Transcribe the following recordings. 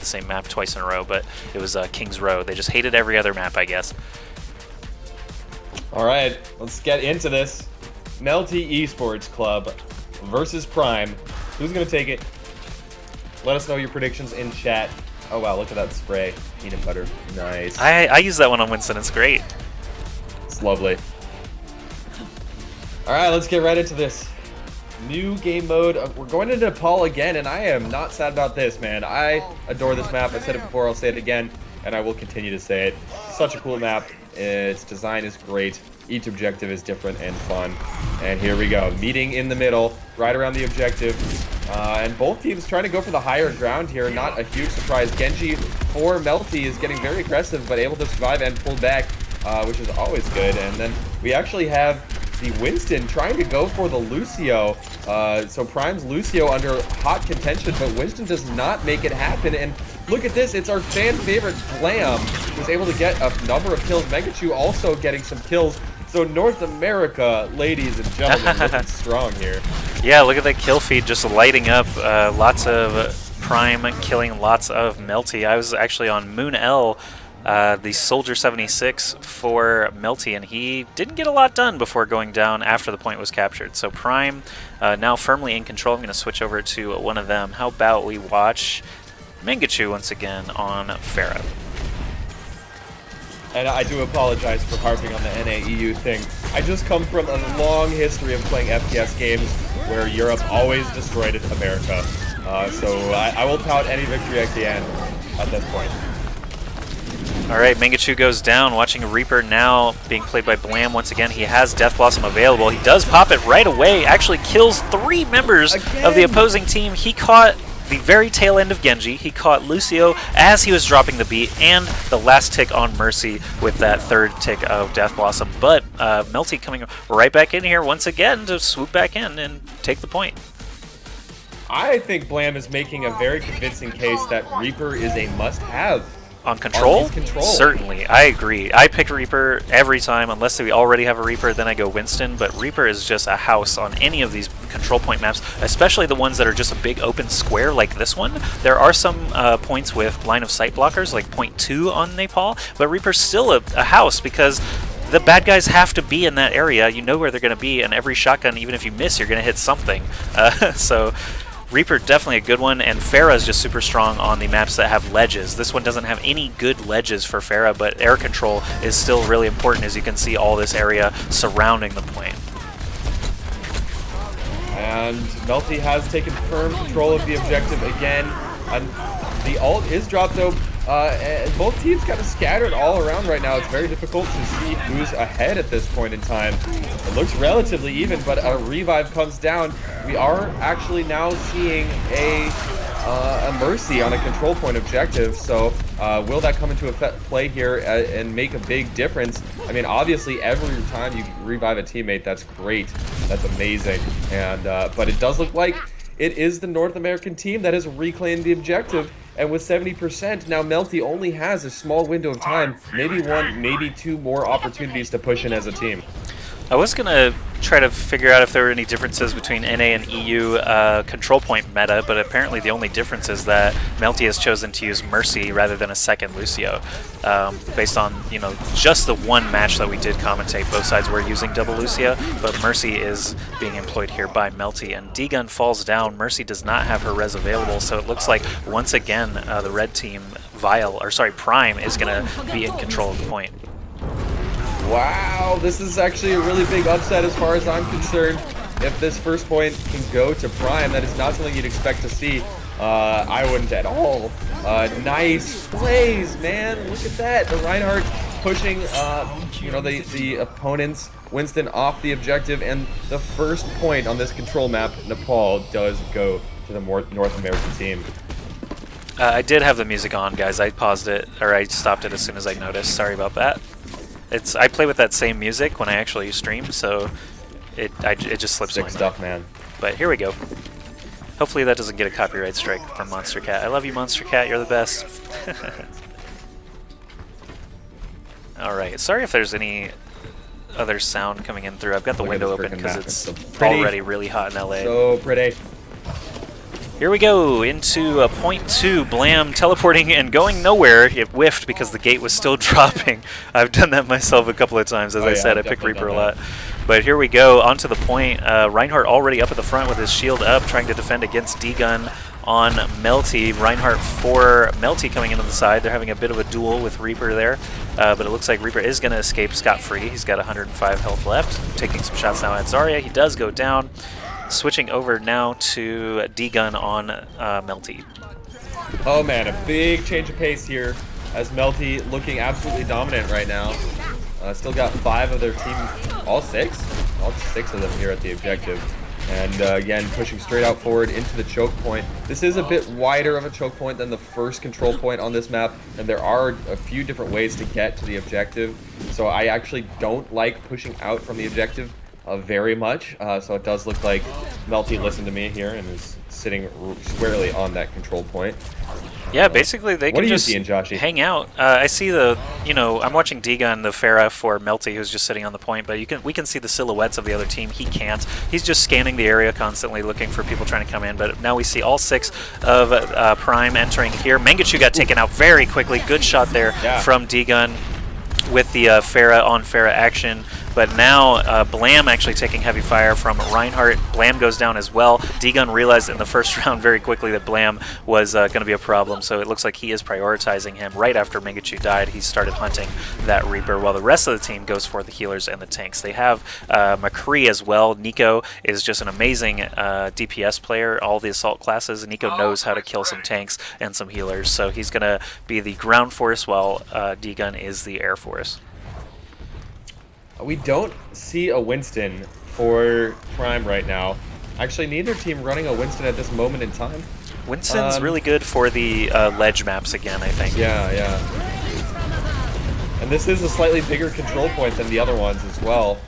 the same map twice in a row, but it was King's Row. They just hated every other map, I guess. All right, let's get into this. Melty Esports Club versus Prime. Who's going to take it? Let us know your predictions in chat. Oh, wow, look at that spray. Peanut butter. Nice. I use that one on Winston. It's great. It's lovely. All right, let's get right into this. New game mode. We're going to Nepal again, and I am not sad about this, man. I adore this map. I said it before, I'll say it again, and I will continue to say it. Such a cool map. Its design is great. Each objective is different and fun. And here we go. Meeting in the middle, right around the objective. And both teams trying to go for the higher ground here. Not a huge surprise. Genji for Melty is getting very aggressive, but able to survive and pull back, which is always good. And then we actually have the Winston trying to go for the Lucio. So Prime's Lucio under hot contention, but Winston does not make it happen. And look at this, it's our fan favorite Glam, who's able to get a number of kills. Megachu also getting some kills. So North America, ladies and gentlemen, looking strong here. Yeah, look at that kill feed just lighting up. Lots of Prime killing lots of Melty. I was actually on Moon L, the Soldier 76 for Melty, and he didn't get a lot done before going down after the point was captured. So Prime now firmly in control. I'm going to switch over to one of them. How about we watch Mangachu once again on Pharah. And I do apologize for harping on the NAEU thing. I just come from a long history of playing FPS games where Europe always destroyed America. So I will tout any victory I can at this point. Alright, Mangachu goes down. Watching Reaper now being played by Blam once again. He has Death Blossom available. He does pop it right away. Actually kills 3 members of the opposing team. He caught the very tail end of Genji. He caught Lucio as he was dropping the beat, and the last tick on Mercy with that 3rd tick of Death Blossom. But Melty coming right back in here once again to swoop back in and take the point. I think Blam is making a very convincing case that Reaper is a must-have. On control? Certainly, I agree. I pick Reaper every time, unless we already have a Reaper, then I go Winston, but Reaper is just a house on any of these control point maps, especially the ones that are just a big open square like this one. There are some points with line of sight blockers, like point 2 on Nepal, but Reaper's still a house because the bad guys have to be in that area. You know where they're going to be, and every shotgun, even if you miss, you're going to hit something. So Reaper definitely a good one, and Pharah is just super strong on the maps that have ledges. This one doesn't have any good ledges for Pharah, but air control is still really important, as you can see all this area surrounding the point. And Melty has taken firm control of the objective again, and the ult is dropped though. And both teams kind of scattered all around right now. It's very difficult to see who's ahead at this point in time. It looks relatively even, but a revive comes down. We are actually now seeing a Mercy on a control point objective. So will that come into play here and make a big difference? I mean, obviously, every time you revive a teammate, that's great. That's amazing. And but it does look like it is the North American team that has reclaimed the objective. And with 70%, now Melty only has a small window of time, maybe 1, maybe 2 more opportunities to push in as a team. I was going to try to figure out if there were any differences between NA and EU control point meta, but apparently the only difference is that Melty has chosen to use Mercy rather than a second Lucio. Based on, you know, just the one match that we did commentate, both sides were using double Lucio, but Mercy is being employed here by Melty, and D-Gun falls down. Mercy does not have her res available, so it looks like once again the red team, Prime, is going to be in control of the point. Wow, this is actually a really big upset as far as I'm concerned. If this first point can go to Prime, that is not something you'd expect to see. I wouldn't at all. Nice plays, man. Look at that. The Reinhardt pushing, you know, the opponent's Winston off the objective, and the first point on this control map, Nepal, does go to the North American team. I did have the music on, guys. I paused it, or I stopped it as soon as I noticed. Sorry about that. I play with that same music when I actually stream, so it just slips my mind. Sick stuff, man. But here we go. Hopefully that doesn't get a copyright strike from Monster Cat. I love you, Monster Cat. You're the best. All right. Sorry if there's any other sound coming in through. I've got the window open because it's already really hot in LA. So pretty. Here we go into point 2. Blam teleporting and going nowhere. It whiffed because the gate was still dropping. I've done that myself a couple of times. As I said, I pick Reaper a lot. But here we go onto the point. Reinhardt already up at the front with his shield up, trying to defend against D-Gun on Melty. Reinhardt for Melty coming into the side. They're having a bit of a duel with Reaper there. But it looks like Reaper is going to escape scot-free. He's got 105 health left. Taking some shots now at Zarya. He does go down. Switching over now to D-Gun on Melty. Oh man, a big change of pace here as Melty looking absolutely dominant right now. Still got 5 of their team, all 6? All 6 of them here at the objective. And again, pushing straight out forward into the choke point. This is a bit wider of a choke point than the first control point on this map, and there are a few different ways to get to the objective. So I actually don't like pushing out from the objective very much, so it does look like Melty listened to me here and is sitting squarely on that control point. Yeah, basically they can just hang out. I see the, I'm watching D-Gun, the Pharah for Melty, who's just sitting on the point, but we can see the silhouettes of the other team. He can't. He's just scanning the area constantly, looking for people trying to come in, but now we see all 6 of Prime entering here. Mangachu got taken out very quickly. Good shot there from D-Gun with the Pharah on Pharah action. But now Blam actually taking heavy fire from Reinhardt. Blam goes down as well. D-Gun realized in the first round very quickly that Blam was going to be a problem, so it looks like he is prioritizing him. Right after Mangachu died, he started hunting that Reaper, while the rest of the team goes for the healers and the tanks. They have McCree as well. Nico is just an amazing DPS player, all the assault classes. Nico knows how to kill some tanks and some healers, so he's going to be the ground force while D-Gun is the air force. We don't see a Winston for Prime right now. Actually, neither team running a Winston at this moment in time. Winston's really good for the ledge maps again, I think. Yeah. And this is a slightly bigger control point than the other ones as well.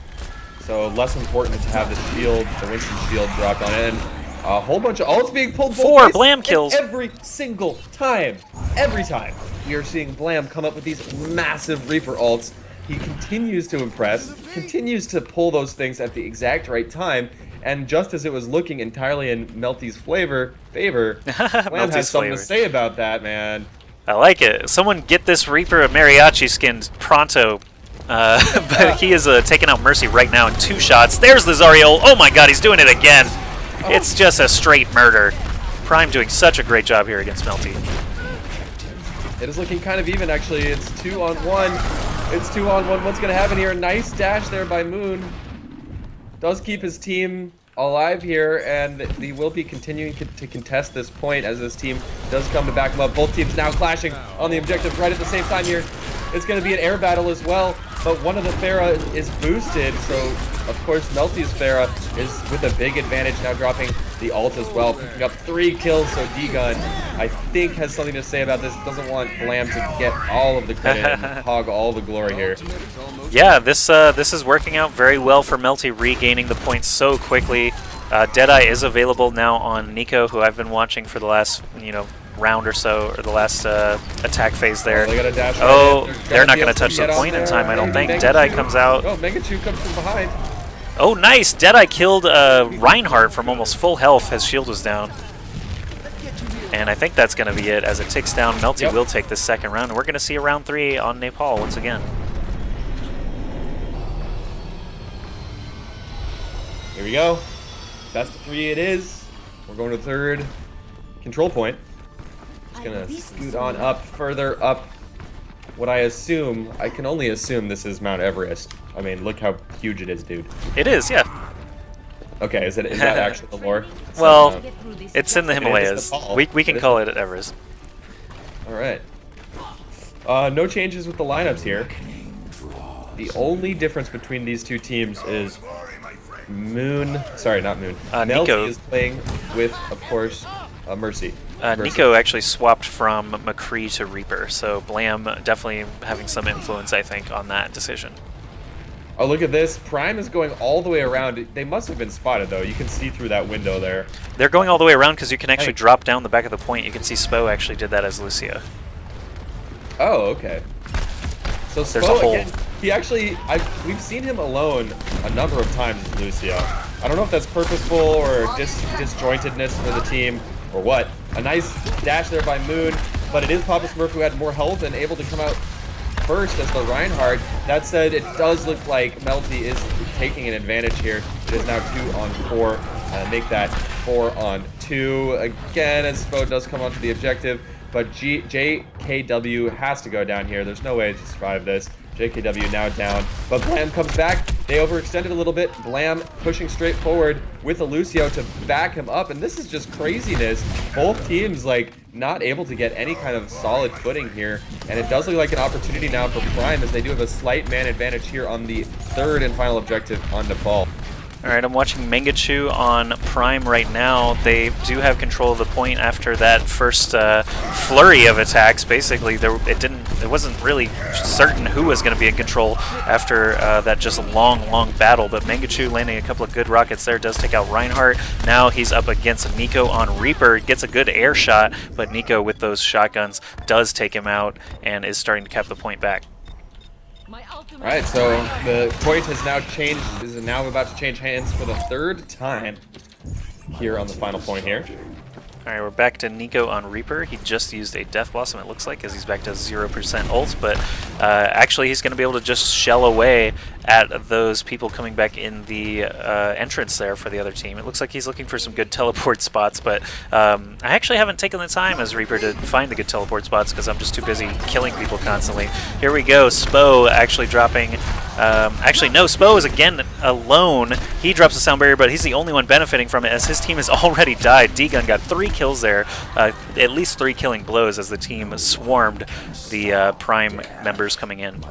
So less important to have the shield, the Winston shield dropped on it. And a whole bunch of ults being pulled. 4 Blam kills. Every single time. Every time. We are seeing Blam come up with these massive Reaper ults. He continues to impress, continues to pull those things at the exact right time, and just as it was looking entirely in Melty's favor, Blam has something to say about that, man. I like it. Someone get this Reaper a mariachi skin pronto. But he is taking out Mercy right now in 2 shots. There's the Zarya ult. Oh my god, he's doing it again. It's just a straight murder. Prime doing such a great job here against Melty. It is looking kind of even, actually. It's 2-on-1. It's 2-on-1. What's going to happen here? Nice dash there by Moon. Does keep his team alive here, and he will be continuing to contest this point as this team does come to back him up. Both teams now clashing on the objective right at the same time here. It's going to be an air battle as well, but one of the Pharah is boosted, so of course Melty's Pharah is with a big advantage now, dropping the ult as well, picking up 3 kills. So D-Gun, I think, has something to say about this. Doesn't want Blam to get all of the credit and hog all the glory here. Yeah, this is working out very well for Melty, regaining the points so quickly. Deadeye is available now on Nico, who I've been watching for the last, round or so, or the last attack phase there. They got a dash they're not going to touch the point in time, I don't think. Deadeye comes out. Oh, Mangachu comes from behind. Oh, nice! Deadeye killed Reinhardt from almost full health. His shield was down. And I think that's going to be it. As it ticks down, Melty will take the second round. And we're going to see a round 3 on Nepal once again. Here we go. Best of 3 it is. We're going to the 3rd control point. Just going to scoot on up, further up. What I can only assume this is Mount Everest. I mean, look how huge it is, dude. It is, yeah. Okay, is that actually the lore? Well, it's in the Himalayas. We can call it Everest. All right. No changes with the lineups here. The only difference between these two teams is Melty Nico is playing with, of course, Mercy. Nico actually swapped from McCree to Reaper, so Blam definitely having some influence, I think, on that decision. Oh, look at this. Prime is going all the way around. They must have been spotted, though. You can see through that window there. They're going all the way around because you can actually drop down the back of the point. You can see Spo actually did that as Lucia. Oh, okay. So Spo, there's a hole. Again, we've seen him alone a number of times as Lucia. I don't know if that's purposeful or disjointedness for the team. or what. A nice dash there by Moon, but it is Papa Smurf who had more health and able to come out first as the Reinhardt. That said, it does look like Melty is taking an advantage here. It is now 2 on 4. Make that 4 on 2. Again, as Spo does come onto the objective, but JKW has to go down here. There's no way to survive this. JKW now down, but Blam comes back. They overextended a little bit. Blam pushing straight forward with a Lucio to back him up, and this is just craziness. Both teams, like, not able to get any kind of solid footing here, and it does look like an opportunity now for Prime, as they do have a slight man advantage here on the 3rd and final objective on Nepal. Alright, I'm watching Mangachu on Prime right now. They do have control of the point after that first flurry of attacks. Basically, it wasn't really certain who was going to be in control after that just long battle. But Mangachu landing a couple of good rockets there does take out Reinhardt. Now he's up against Nico on Reaper. Gets a good air shot, but Nico with those shotguns does take him out and is starting to cap the point back. Alright, so the point has now changed, is now about to change hands for the 3rd time here on the final point here. Alright, we're back to Nico on Reaper. He just used a Death Blossom, it looks like, as he's back to 0% ult, but actually he's going to be able to just shell away at those people coming back in the entrance there for the other team. It looks like he's looking for some good teleport spots, but I actually haven't taken the time as Reaper to find the good teleport spots because I'm just too busy killing people constantly. Here we go, Spo actually dropping... actually, no, Spo is again alone. He drops a sound barrier, but he's the only one benefiting from it as his team has already died. D-Gun got 3 kills there, at least 3 killing blows as the team swarmed the Prime members coming in.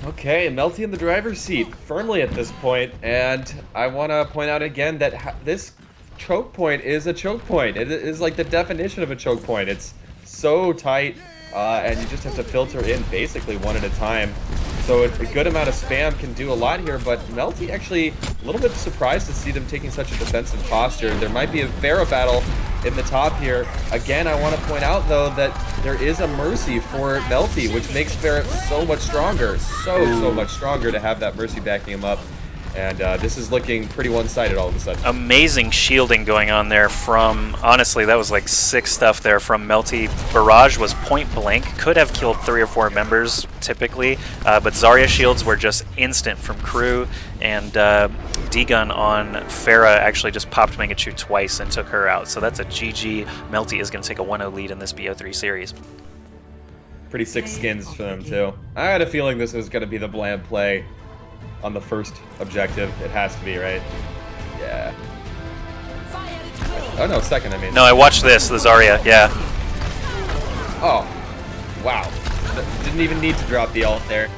Okay, Melty in the driver's seat firmly at this point, and I want to point out again that this choke point is a choke point. It is like the definition of a choke point. It's so tight, and you just have to filter in basically one at a time. So a good amount of spam can do a lot here, but Melty actually a little bit surprised to see them taking such a defensive posture. There might be a Pharah battle in the top here. Again, I want to point out, though, that there is a Mercy for Melty, which makes Pharah so much stronger. So much stronger to have that Mercy backing him up. And this is looking pretty one-sided all of a sudden. Amazing shielding going on there from, honestly, that was like sick stuff there from Melty. Barrage was point blank, could have killed 3 or 4 members typically, but Zarya shields were just instant from Crew, and D-Gun on Pharah actually just popped Mangachu twice and took her out. So that's a GG. Melty is going to take a 1-0 lead in this BO3 series. Pretty sick skins for them, too. I had a feeling this was going to be the Blam play on the first objective. It has to be, right? Yeah. Oh, no, second, I mean. No, I watched this, the Zarya, yeah. Oh, wow. Didn't even need to drop the ult there.